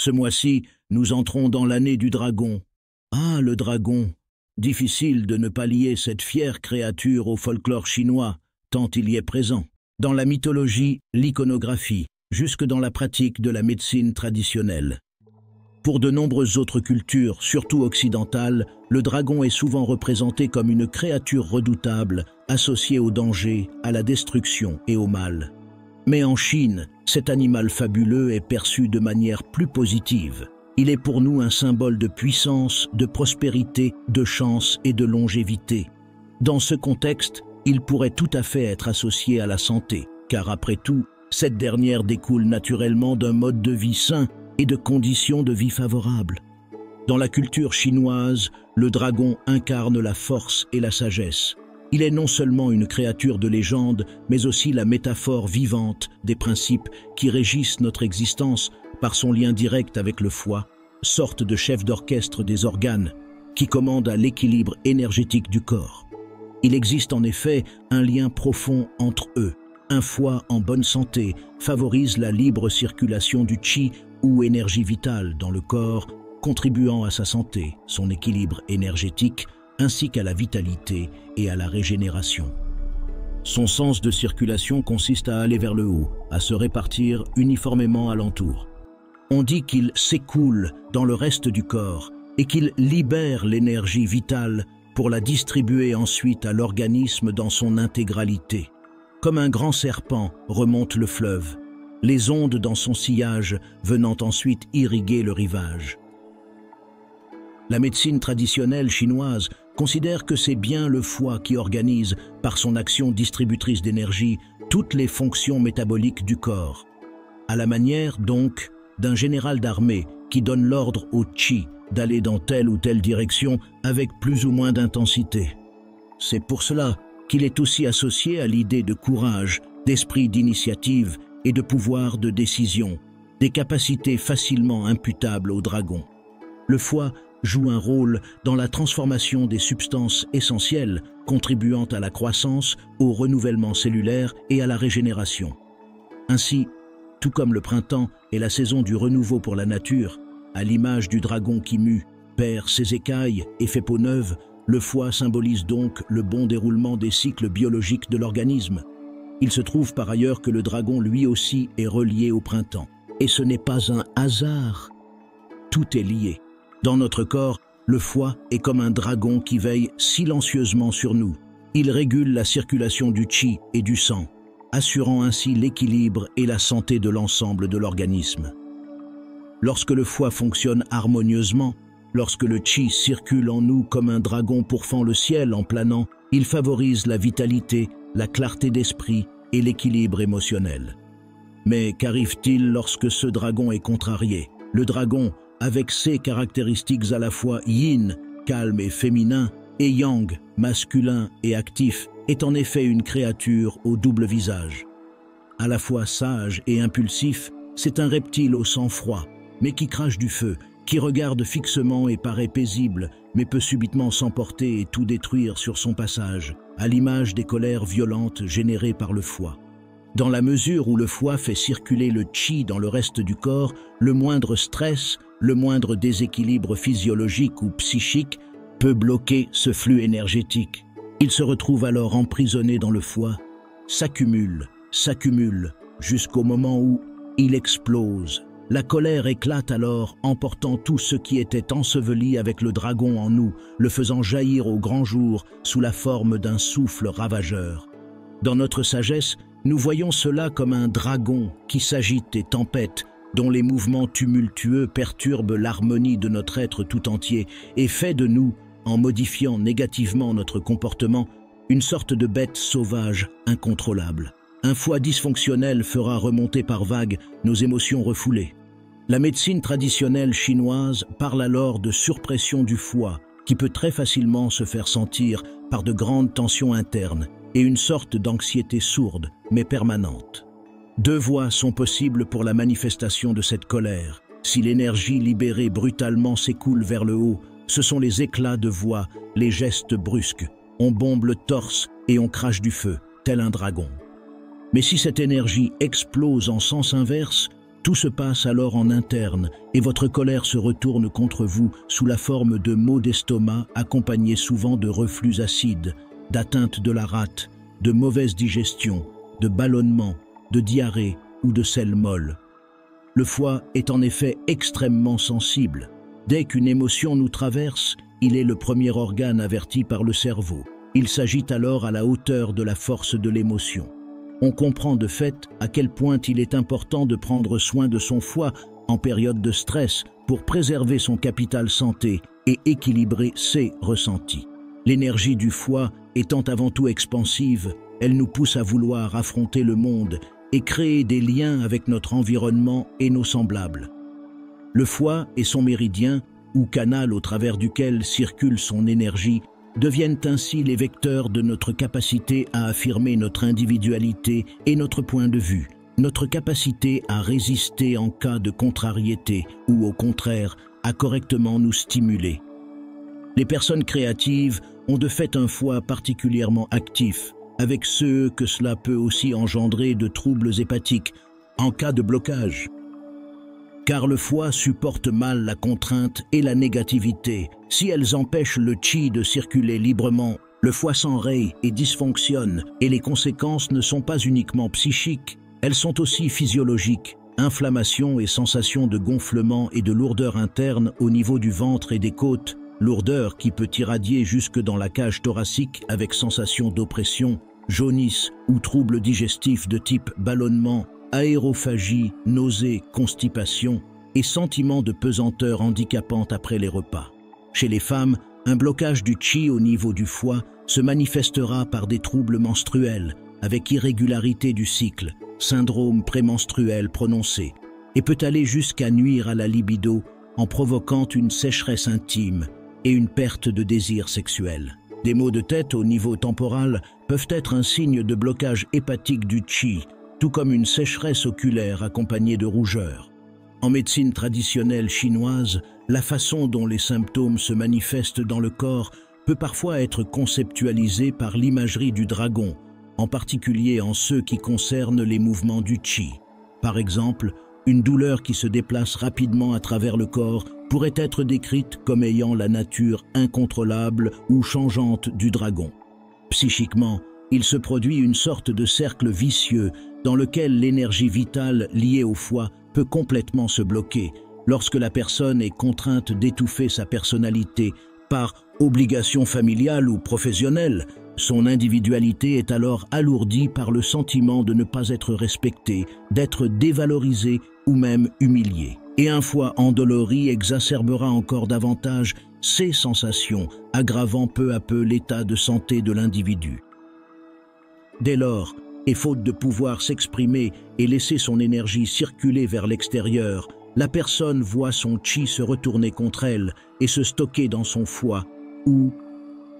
Ce mois-ci, nous entrons dans l'année du dragon. Ah, le dragon! Difficile de ne pas lier cette fière créature au folklore chinois, tant il y est présent. Dans la mythologie, l'iconographie, jusque dans la pratique de la médecine traditionnelle. Pour de nombreuses autres cultures, surtout occidentales, le dragon est souvent représenté comme une créature redoutable, associée au danger, à la destruction et au mal. Mais en Chine, cet animal fabuleux est perçu de manière plus positive. Il est pour nous un symbole de puissance, de prospérité, de chance et de longévité. Dans ce contexte, il pourrait tout à fait être associé à la santé, car après tout, cette dernière découle naturellement d'un mode de vie sain et de conditions de vie favorables. Dans la culture chinoise, le dragon incarne la force et la sagesse. Il est non seulement une créature de légende, mais aussi la métaphore vivante des principes qui régissent notre existence par son lien direct avec le foie, sorte de chef d'orchestre des organes, qui commande à l'équilibre énergétique du corps. Il existe en effet un lien profond entre eux. Un foie en bonne santé favorise la libre circulation du qi ou énergie vitale dans le corps, contribuant à sa santé, son équilibre énergétique, ainsi qu'à la vitalité et à la régénération. Son sens de circulation consiste à aller vers le haut, à se répartir uniformément alentour. On dit qu'il s'écoule dans le reste du corps et qu'il libère l'énergie vitale pour la distribuer ensuite à l'organisme dans son intégralité. Comme un grand serpent remonte le fleuve, les ondes dans son sillage venant ensuite irriguer le rivage. La médecine traditionnelle chinoise considère que c'est bien le foie qui organise, par son action distributrice d'énergie, toutes les fonctions métaboliques du corps. À la manière, donc, d'un général d'armée qui donne l'ordre au qi d'aller dans telle ou telle direction avec plus ou moins d'intensité. C'est pour cela qu'il est aussi associé à l'idée de courage, d'esprit d'initiative et de pouvoir de décision, des capacités facilement imputables au dragon. Le foie joue un rôle dans la transformation des substances essentielles, contribuant à la croissance, au renouvellement cellulaire et à la régénération. Ainsi, tout comme le printemps est la saison du renouveau pour la nature, à l'image du dragon qui mue, perd ses écailles et fait peau neuve, le foie symbolise donc le bon déroulement des cycles biologiques de l'organisme. Il se trouve par ailleurs que le dragon lui aussi est relié au printemps. Et ce n'est pas un hasard. Tout est lié. Dans notre corps, le foie est comme un dragon qui veille silencieusement sur nous. Il régule la circulation du qi et du sang, assurant ainsi l'équilibre et la santé de l'ensemble de l'organisme. Lorsque le foie fonctionne harmonieusement, lorsque le qi circule en nous comme un dragon pourfend le ciel en planant, il favorise la vitalité, la clarté d'esprit et l'équilibre émotionnel. Mais qu'arrive-t-il lorsque ce dragon est contrarié? Le dragon, avec ses caractéristiques à la fois yin, calme et féminin, et yang, masculin et actif, est en effet une créature au double visage. À la fois sage et impulsif, c'est un reptile au sang froid, mais qui crache du feu, qui regarde fixement et paraît paisible, mais peut subitement s'emporter et tout détruire sur son passage, à l'image des colères violentes générées par le foie. Dans la mesure où le foie fait circuler le qi dans le reste du corps, le moindre stress, le moindre déséquilibre physiologique ou psychique peut bloquer ce flux énergétique. Il se retrouve alors emprisonné dans le foie, s'accumule, jusqu'au moment où il explose. La colère éclate alors, emportant tout ce qui était enseveli avec le dragon en nous, le faisant jaillir au grand jour sous la forme d'un souffle ravageur. Dans notre sagesse, nous voyons cela comme un dragon qui s'agite et tempête, dont les mouvements tumultueux perturbent l'harmonie de notre être tout entier et fait de nous, en modifiant négativement notre comportement, une sorte de bête sauvage incontrôlable. Un foie dysfonctionnel fera remonter par vagues nos émotions refoulées. La médecine traditionnelle chinoise parle alors de surpression du foie, qui peut très facilement se faire sentir par de grandes tensions internes et une sorte d'anxiété sourde, mais permanente. Deux voies sont possibles pour la manifestation de cette colère. Si l'énergie libérée brutalement s'écoule vers le haut, ce sont les éclats de voix, les gestes brusques. On bombe le torse et on crache du feu, tel un dragon. Mais si cette énergie explose en sens inverse, Tout se passe alors en interne et votre colère se retourne contre vous sous la forme de maux d'estomac accompagnés souvent de reflux acides, d'atteinte de la rate, de mauvaise digestion, de ballonnement, de diarrhée ou de selle molle. Le foie est en effet extrêmement sensible. Dès qu'une émotion nous traverse, il est le premier organe averti par le cerveau. Il s'agite alors à la hauteur de la force de l'émotion. On comprend de fait à quel point il est important de prendre soin de son foie en période de stress pour préserver son capital santé et équilibrer ses ressentis. L'énergie du foie étant avant tout expansive, elle nous pousse à vouloir affronter le monde et créer des liens avec notre environnement et nos semblables. Le foie et son méridien, ou canal au travers duquel circule son énergie, deviennent ainsi les vecteurs de notre capacité à affirmer notre individualité et notre point de vue, notre capacité à résister en cas de contrariété ou au contraire, à correctement nous stimuler. Les personnes créatives ont de fait un foie particulièrement actif, avec ceux que cela peut aussi engendrer de troubles hépatiques en cas de blocage. Car le foie supporte mal la contrainte et la négativité. Si elles empêchent le qi de circuler librement, le foie s'enraye et dysfonctionne, et les conséquences ne sont pas uniquement psychiques, elles sont aussi physiologiques. Inflammation et sensation de gonflement et de lourdeur interne au niveau du ventre et des côtes, lourdeur qui peut irradier jusque dans la cage thoracique avec sensation d'oppression, jaunisse ou troubles digestifs de type ballonnement, aérophagie, nausées, constipation et sentiment de pesanteur handicapante après les repas. Chez les femmes, un blocage du qi au niveau du foie se manifestera par des troubles menstruels avec irrégularité du cycle, syndrome prémenstruel prononcé, et peut aller jusqu'à nuire à la libido en provoquant une sécheresse intime et une perte de désir sexuel. Des maux de tête au niveau temporal peuvent être un signe de blocage hépatique du qi, tout comme une sécheresse oculaire accompagnée de rougeur. En médecine traditionnelle chinoise, la façon dont les symptômes se manifestent dans le corps peut parfois être conceptualisée par l'imagerie du dragon, en particulier en ceux qui concernent les mouvements du qi. Par exemple, une douleur qui se déplace rapidement à travers le corps pourrait être décrite comme ayant la nature incontrôlable ou changeante du dragon. Psychiquement, il se produit une sorte de cercle vicieux dans lequel l'énergie vitale liée au foie peut complètement se bloquer lorsque la personne est contrainte d'étouffer sa personnalité par obligation familiale ou professionnelle. Son individualité est alors alourdie par le sentiment de ne pas être respectée, d'être dévalorisée ou même humiliée. Et un foie endolori exacerbera encore davantage ces sensations, aggravant peu à peu l'état de santé de l'individu. Dès lors, et faute de pouvoir s'exprimer et laisser son énergie circuler vers l'extérieur, la personne voit son qi se retourner contre elle et se stocker dans son foie, où,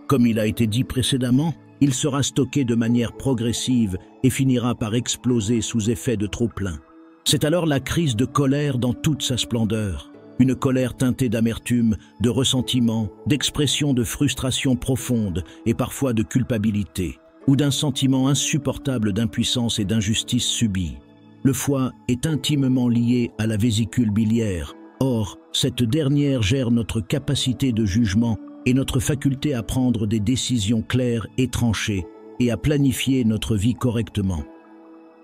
comme il a été dit précédemment, il sera stocké de manière progressive et finira par exploser sous effet de trop-plein. C'est alors la crise de colère dans toute sa splendeur, une colère teintée d'amertume, de ressentiment, d'expression de frustration profonde et parfois de culpabilité, ou d'un sentiment insupportable d'impuissance et d'injustice subie. Le foie est intimement lié à la vésicule biliaire. Or, cette dernière gère notre capacité de jugement et notre faculté à prendre des décisions claires et tranchées et à planifier notre vie correctement.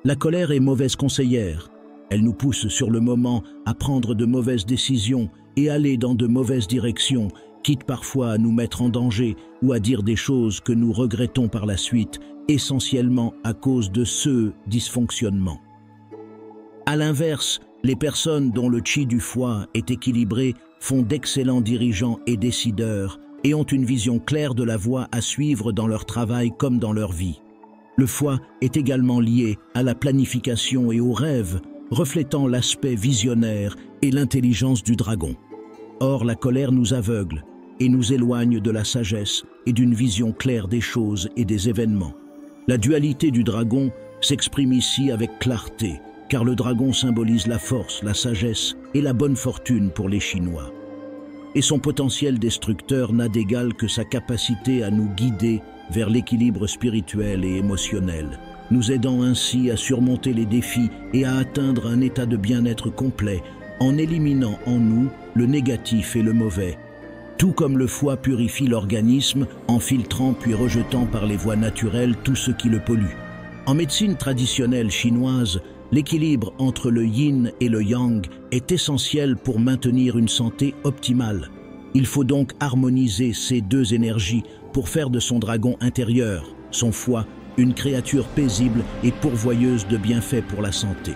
La colère est mauvaise conseillère. Elle nous pousse sur le moment à prendre de mauvaises décisions et aller dans de mauvaises directions, quitte parfois à nous mettre en danger ou à dire des choses que nous regrettons par la suite, essentiellement à cause de ce dysfonctionnement. À l'inverse, les personnes dont le qi du foie est équilibré font d'excellents dirigeants et décideurs et ont une vision claire de la voie à suivre dans leur travail comme dans leur vie. Le foie est également lié à la planification et aux rêves, reflétant l'aspect visionnaire et l'intelligence du dragon. Or, la colère nous aveugle et nous éloigne de la sagesse et d'une vision claire des choses et des événements. La dualité du dragon s'exprime ici avec clarté, car le dragon symbolise la force, la sagesse et la bonne fortune pour les Chinois. Et son potentiel destructeur n'a d'égal que sa capacité à nous guider vers l'équilibre spirituel et émotionnel. nous aidant ainsi à surmonter les défis et à atteindre un état de bien-être complet, en éliminant en nous le négatif et le mauvais. Tout comme le foie purifie l'organisme en filtrant puis rejetant par les voies naturelles tout ce qui le pollue. En médecine traditionnelle chinoise, l'équilibre entre le yin et le yang est essentiel pour maintenir une santé optimale. Il faut donc harmoniser ces deux énergies pour faire de son dragon intérieur, son foie, une créature paisible et pourvoyeuse de bienfaits pour la santé.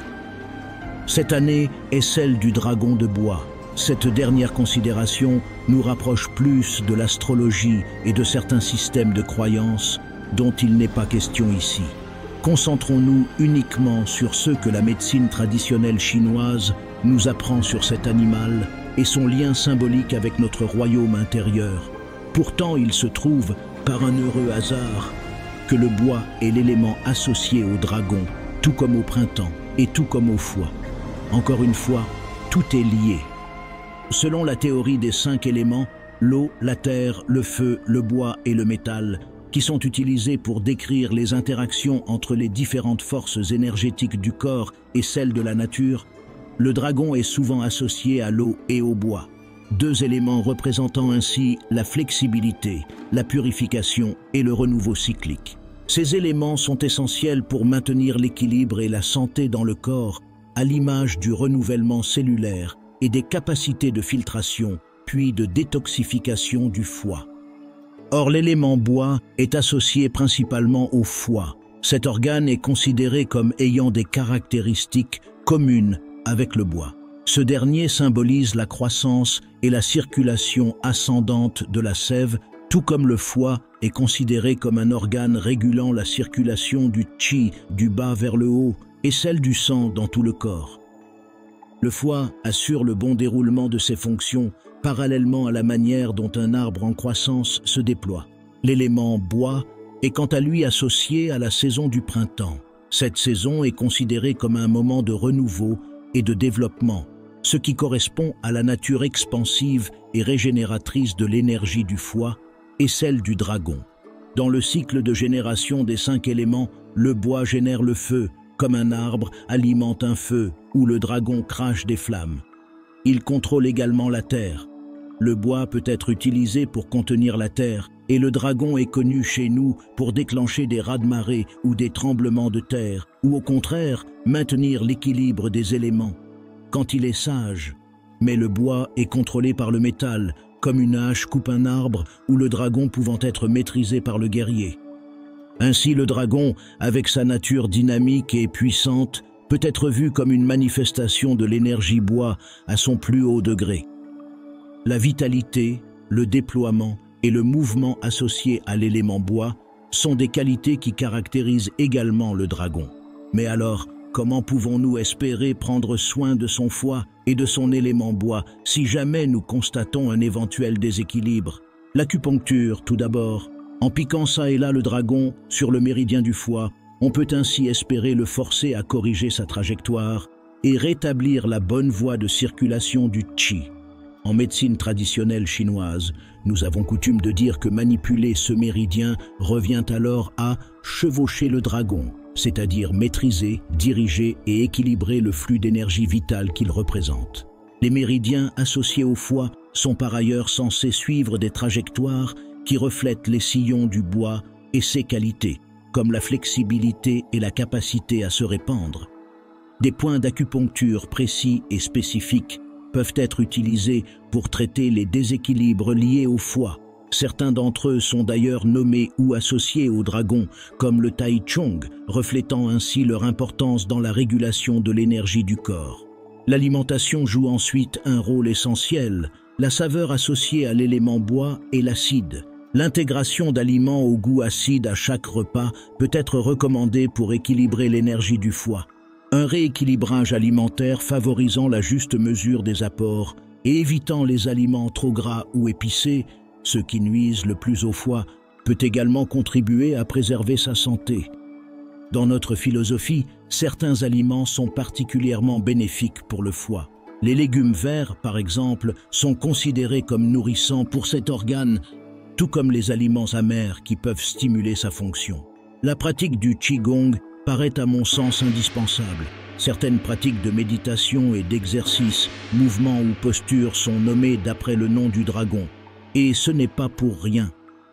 Cette année est celle du dragon de bois. Cette dernière considération nous rapproche plus de l'astrologie et de certains systèmes de croyances dont il n'est pas question ici. Concentrons-nous uniquement sur ce que la médecine traditionnelle chinoise nous apprend sur cet animal et son lien symbolique avec notre royaume intérieur. Pourtant, il se trouve, par un heureux hasard, que le bois est l'élément associé au dragon, tout comme au printemps et tout comme au foie. Encore une fois, tout est lié. Selon la théorie des 5 éléments, l'eau, la terre, le feu, le bois et le métal, qui sont utilisés pour décrire les interactions entre les différentes forces énergétiques du corps et celles de la nature, le dragon est souvent associé à l'eau et au bois, 2 éléments représentant ainsi la flexibilité, la purification et le renouveau cyclique. Ces éléments sont essentiels pour maintenir l'équilibre et la santé dans le corps, à l'image du renouvellement cellulaire et des capacités de filtration, puis de détoxification du foie. Or, l'élément bois est associé principalement au foie. Cet organe est considéré comme ayant des caractéristiques communes avec le bois. Ce dernier symbolise la croissance et la circulation ascendante de la sève, tout comme le foie est considéré comme un organe régulant la circulation du qi du bas vers le haut et celle du sang dans tout le corps. Le foie assure le bon déroulement de ses fonctions parallèlement à la manière dont un arbre en croissance se déploie. L'élément bois est quant à lui associé à la saison du printemps. Cette saison est considérée comme un moment de renouveau et de développement, ce qui correspond à la nature expansive et régénératrice de l'énergie du foie et celle du dragon. Dans le cycle de génération des 5 éléments, le bois génère le feu, comme un arbre alimente un feu, où le dragon crache des flammes. Il contrôle également la terre. Le bois peut être utilisé pour contenir la terre, et le dragon est connu chez nous pour déclencher des raz-de-marée ou des tremblements de terre, ou au contraire, maintenir l'équilibre des éléments, quand il est sage. Mais le bois est contrôlé par le métal, comme une hache coupe un arbre, ou le dragon pouvant être maîtrisé par le guerrier. Ainsi, le dragon, avec sa nature dynamique et puissante, peut être vu comme une manifestation de l'énergie bois à son plus haut degré. La vitalité, le déploiement et le mouvement associés à l'élément bois sont des qualités qui caractérisent également le dragon. Mais alors, comment pouvons-nous espérer prendre soin de son foie et de son élément bois si jamais nous constatons un éventuel déséquilibre? L'acupuncture, tout d'abord. En piquant ça et là le dragon sur le méridien du foie, on peut ainsi espérer le forcer à corriger sa trajectoire et rétablir la bonne voie de circulation du qi. En médecine traditionnelle chinoise, nous avons coutume de dire que manipuler ce méridien revient alors à chevaucher le dragon, c'est-à-dire maîtriser, diriger et équilibrer le flux d'énergie vitale qu'il représente. Les méridiens associés au foie sont par ailleurs censés suivre des trajectoires qui reflètent les sillons du bois et ses qualités, comme la flexibilité et la capacité à se répandre. Des points d'acupuncture précis et spécifiques peuvent être utilisés pour traiter les déséquilibres liés au foie. Certains d'entre eux sont d'ailleurs nommés ou associés au dragon, comme le Tai Chong, reflétant ainsi leur importance dans la régulation de l'énergie du corps. L'alimentation joue ensuite un rôle essentiel. La saveur associée à l'élément bois est l'acide. L'intégration d'aliments au goût acide à chaque repas peut être recommandée pour équilibrer l'énergie du foie. Un rééquilibrage alimentaire favorisant la juste mesure des apports et évitant les aliments trop gras ou épicés, ceux qui nuisent le plus au foie, peut également contribuer à préserver sa santé. Dans notre philosophie, certains aliments sont particulièrement bénéfiques pour le foie. Les légumes verts, par exemple, sont considérés comme nourrissants pour cet organe, tout comme les aliments amers qui peuvent stimuler sa fonction. La pratique du Qigong paraît à mon sens indispensable. Certaines pratiques de méditation et d'exercice, mouvements ou postures sont nommées d'après le nom du dragon. Et ce n'est pas pour rien.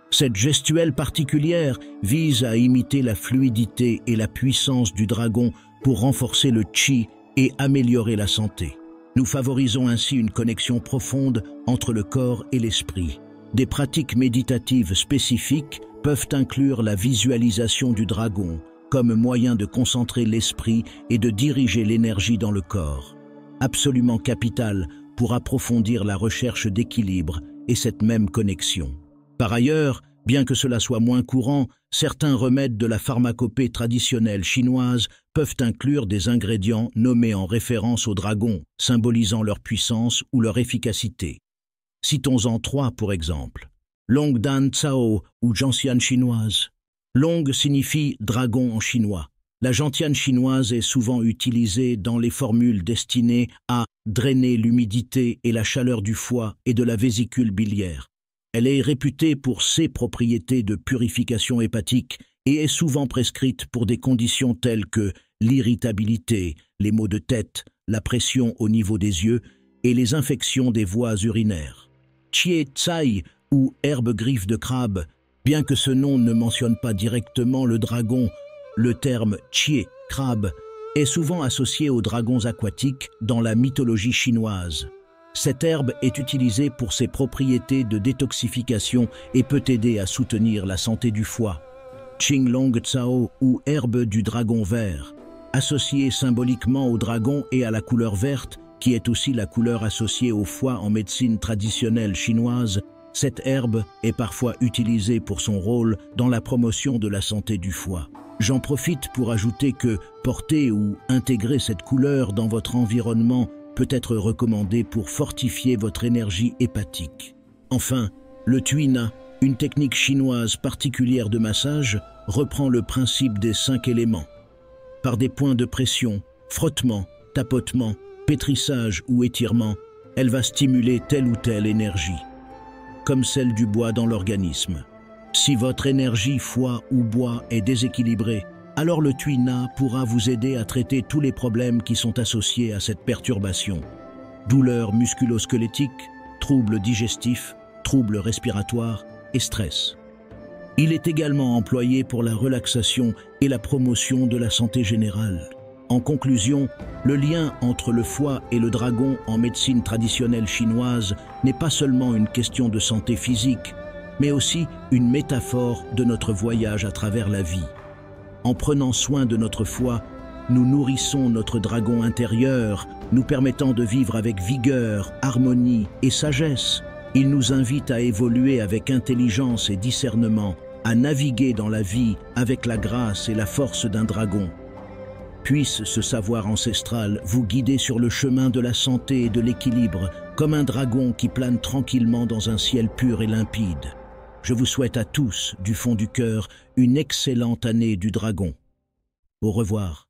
Cette gestuelle particulière vise à imiter la fluidité et la puissance du dragon pour renforcer le chi et améliorer la santé. Nous favorisons ainsi une connexion profonde entre le corps et l'esprit. Des pratiques méditatives spécifiques peuvent inclure la visualisation du dragon comme moyen de concentrer l'esprit et de diriger l'énergie dans le corps. Absolument capital pour approfondir la recherche d'équilibre et cette même connexion. Par ailleurs, bien que cela soit moins courant, certains remèdes de la pharmacopée traditionnelle chinoise peuvent inclure des ingrédients nommés en référence aux dragons, symbolisant leur puissance ou leur efficacité. Citons-en 3 pour exemple. Long Dan Cao ou gentiane chinoise. Long signifie dragon en chinois. La gentiane chinoise est souvent utilisée dans les formules destinées à drainer l'humidité et la chaleur du foie et de la vésicule biliaire. Elle est réputée pour ses propriétés de purification hépatique et est souvent prescrite pour des conditions telles que l'irritabilité, les maux de tête, la pression au niveau des yeux et les infections des voies urinaires. Chie Tsai ou herbe griffe de crabe, bien que ce nom ne mentionne pas directement le dragon, le terme chie, crabe, est souvent associé aux dragons aquatiques dans la mythologie chinoise. Cette herbe est utilisée pour ses propriétés de détoxification et peut aider à soutenir la santé du foie. Qing Long Cao ou herbe du dragon vert, associée symboliquement au dragon et à la couleur verte, qui est aussi la couleur associée au foie en médecine traditionnelle chinoise, cette herbe est parfois utilisée pour son rôle dans la promotion de la santé du foie. J'en profite pour ajouter que porter ou intégrer cette couleur dans votre environnement peut être recommandé pour fortifier votre énergie hépatique. Enfin, le tuina, une technique chinoise particulière de massage, reprend le principe des 5 éléments. Par des points de pression, frottement, tapotement, pétrissage ou étirement, elle va stimuler telle ou telle énergie, comme celle du bois dans l'organisme. Si votre énergie foie ou bois est déséquilibrée, alors le tuina pourra vous aider à traiter tous les problèmes qui sont associés à cette perturbation. Douleurs musculo-squelettiques, troubles digestifs, troubles respiratoires et stress. Il est également employé pour la relaxation et la promotion de la santé générale. En conclusion, le lien entre le foie et le dragon en médecine traditionnelle chinoise n'est pas seulement une question de santé physique, mais aussi une métaphore de notre voyage à travers la vie. En prenant soin de notre foie, nous nourrissons notre dragon intérieur, nous permettant de vivre avec vigueur, harmonie et sagesse. Il nous invite à évoluer avec intelligence et discernement, à naviguer dans la vie avec la grâce et la force d'un dragon. Puisse ce savoir ancestral vous guider sur le chemin de la santé et de l'équilibre, comme un dragon qui plane tranquillement dans un ciel pur et limpide. Je vous souhaite à tous, du fond du cœur, une excellente année du dragon. Au revoir.